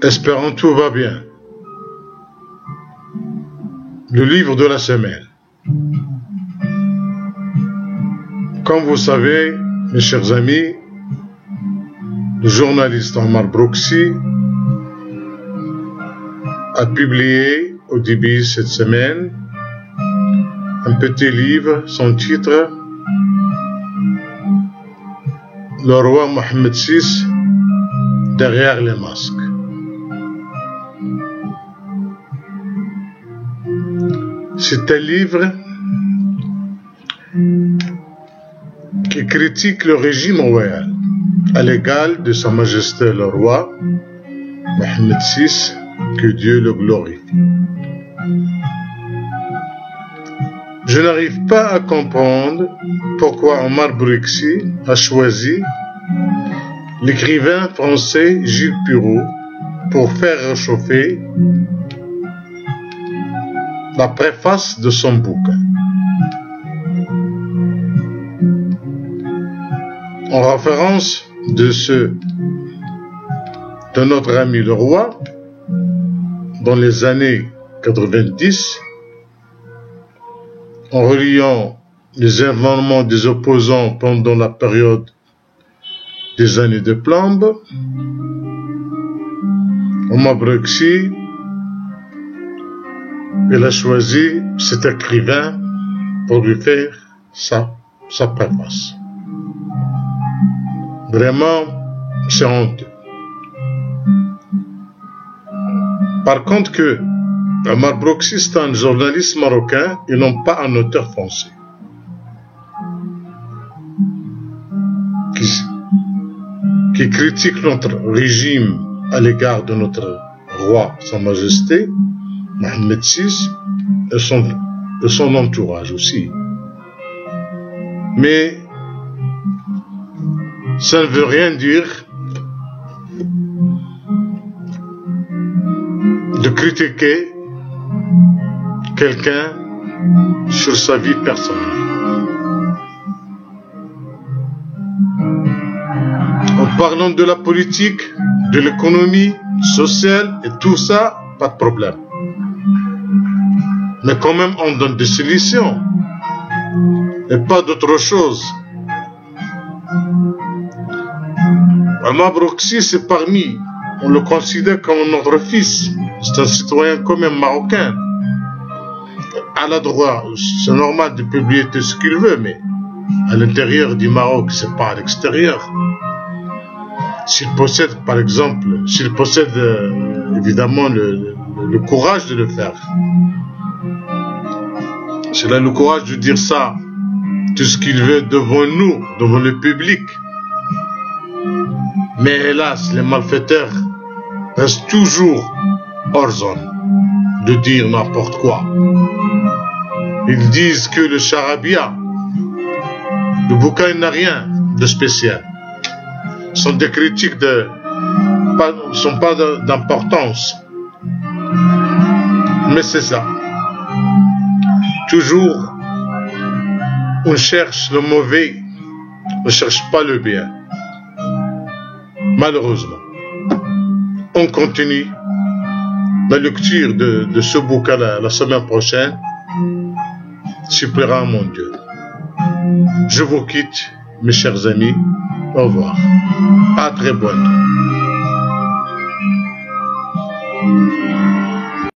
Espérons tout va bien. Le livre de la semaine. Comme vous savez, mes chers amis, le journaliste Omar Broussi a publié au début de cette semaine un petit livre, son titre « Le roi Mohammed VI derrière les masques ». C'est un livre qui critique le régime royal à l'égal de Sa Majesté le roi Mohammed VI, que Dieu le glorifie. Je n'arrive pas à comprendre pourquoi Omar Broussi a choisi l'écrivain français Gilles Perrault pour faire réchauffer la préface de son bouquin. En référence de notre ami le roi, dans les années 90, en reliant les événements des opposants pendant la période des années de Plomb, Omar Broussi, il a choisi cet écrivain pour lui faire sa préface. Vraiment, c'est honteux. Par contre que Omar Broussi est un journaliste marocain et non pas un auteur français. Qui critique notre régime à l'égard de notre roi, Sa Majesté, Mohammed VI, et son entourage aussi. Mais ça ne veut rien dire de critiquer quelqu'un sur sa vie personnelle. En parlant de la politique, de l'économie sociale et tout ça, pas de problème. Mais quand même, on donne des solutions et pas d'autre chose. Omar Broussi, c'est parmi, on le considère comme notre fils. C'est un citoyen quand même marocain. À la droit, c'est normal de publier tout ce qu'il veut, mais à l'intérieur du Maroc, c'est pas à l'extérieur. S'il possède, par exemple, évidemment le courage de le faire. S'il a le courage de dire ça, tout ce qu'il veut devant nous, devant le public. Mais hélas, les malfaiteurs restent toujours hors zone de dire n'importe quoi. Ils disent que le charabia, le bouquin n'a rien de spécial. Ce sont des critiques ne sont pas d'importance. Mais c'est ça. Toujours, on cherche le mauvais, on ne cherche pas le bien. Malheureusement. On continue la lecture de ce bouquin la semaine prochaine. S'il plaira à mon Dieu. Je vous quitte, mes chers amis. Au revoir. À très bientôt.